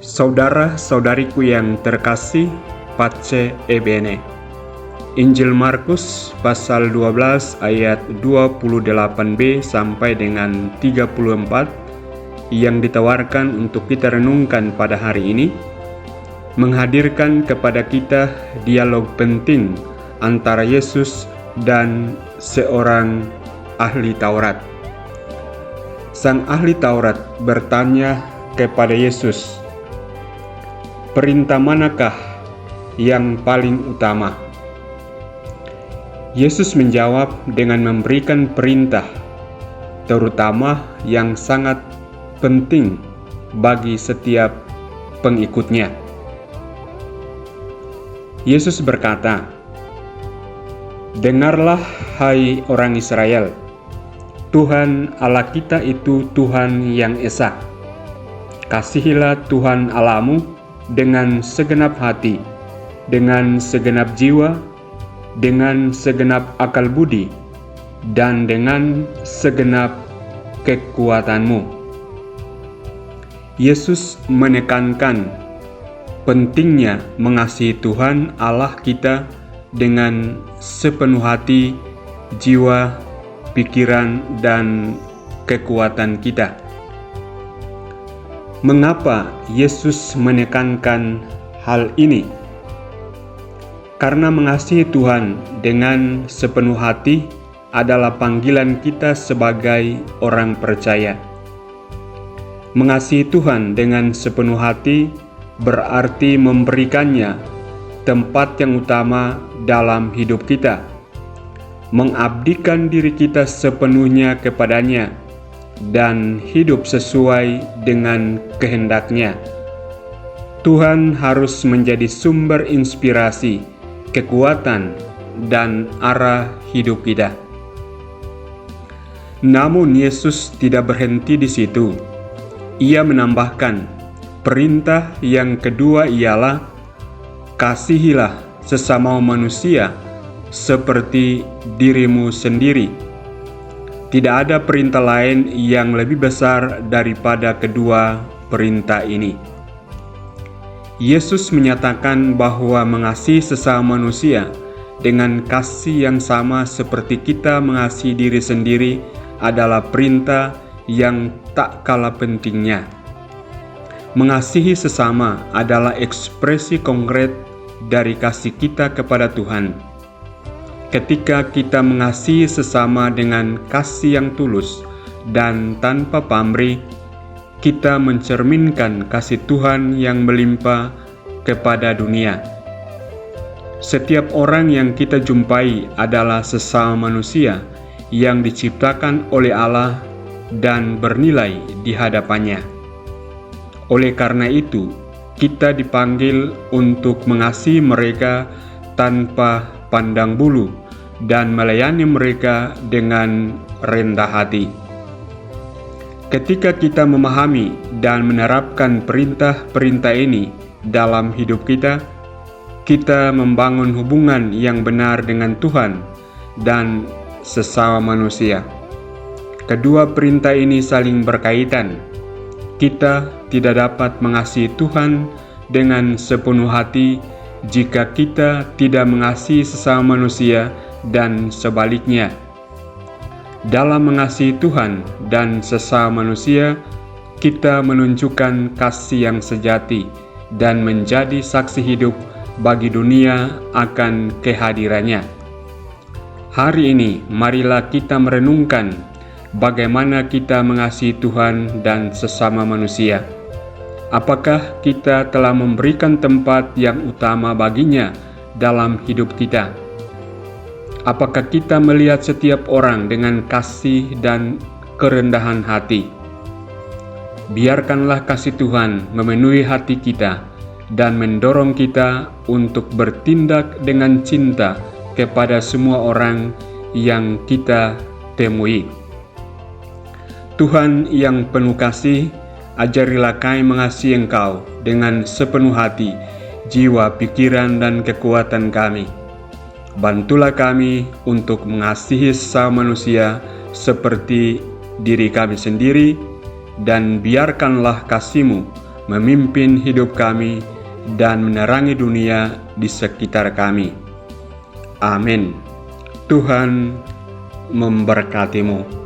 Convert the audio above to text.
Saudara-saudariku yang terkasih, Pace e bene. Injil Markus pasal 12 ayat 28b sampai dengan 34 yang ditawarkan untuk kita renungkan pada hari ini menghadirkan kepada kita dialog penting antara Yesus dan seorang ahli Taurat. Sang ahli Taurat bertanya kepada Yesus, "Perintah manakah yang paling utama?" Yesus menjawab dengan memberikan perintah, terutama yang sangat penting bagi setiap pengikutnya. Yesus berkata, "Dengarlah, hai orang Israel, Tuhan Allah kita itu Tuhan yang esa. Kasihilah Tuhan Allahmu dengan segenap hati, dengan segenap jiwa, dengan segenap akal budi, dan dengan segenap kekuatanmu." Yesus menekankan pentingnya mengasihi Tuhan Allah kita dengan sepenuh hati, jiwa, pikiran, dan kekuatan kita. Mengapa Yesus menekankan hal ini? Karena mengasihi Tuhan dengan sepenuh hati adalah panggilan kita sebagai orang percaya. Mengasihi Tuhan dengan sepenuh hati berarti memberikannya tempat yang utama dalam hidup kita, mengabdikan diri kita sepenuhnya kepadanya, dan hidup sesuai dengan kehendaknya. Tuhan harus menjadi sumber inspirasi, kekuatan, dan arah hidup kita. Namun Yesus tidak berhenti di situ. Ia menambahkan, perintah yang kedua ialah, kasihilah sesama manusia seperti dirimu sendiri. Tidak ada perintah lain yang lebih besar daripada kedua perintah ini. Yesus menyatakan bahwa mengasihi sesama manusia dengan kasih yang sama seperti kita mengasihi diri sendiri adalah perintah yang tak kalah pentingnya. Mengasihi sesama adalah ekspresi konkret dari kasih kita kepada Tuhan. Ketika kita mengasihi sesama dengan kasih yang tulus dan tanpa pamrih, kita mencerminkan kasih Tuhan yang melimpah kepada dunia. Setiap orang yang kita jumpai adalah sesama manusia yang diciptakan oleh Allah dan bernilai di hadapannya. Oleh karena itu, kita dipanggil untuk mengasihi mereka tanpa pandang bulu dan melayani mereka dengan rendah hati. Ketika kita memahami dan menerapkan perintah-perintah ini dalam hidup kita, kita membangun hubungan yang benar dengan Tuhan dan sesama manusia. Kedua perintah ini saling berkaitan. Kita tidak dapat mengasihi Tuhan dengan sepenuh hati jika kita tidak mengasihi sesama manusia dan sebaliknya. Dalam mengasihi Tuhan dan sesama manusia, kita menunjukkan kasih yang sejati dan menjadi saksi hidup bagi dunia akan kehadirannya. Hari ini, marilah kita merenungkan bagaimana kita mengasihi Tuhan dan sesama manusia. Apakah kita telah memberikan tempat yang utama baginya dalam hidup kita? Apakah kita melihat setiap orang dengan kasih dan kerendahan hati? Biarkanlah kasih Tuhan memenuhi hati kita dan mendorong kita untuk bertindak dengan cinta kepada semua orang yang kita temui. Tuhan yang penuh kasih, ajarilah kami mengasihi Engkau dengan sepenuh hati, jiwa, pikiran, dan kekuatan kami. Bantulah kami untuk mengasihi sesama manusia seperti diri kami sendiri, dan biarkanlah kasih-Mu memimpin hidup kami, dan menerangi dunia di sekitar kami. Amin. Tuhan memberkatimu.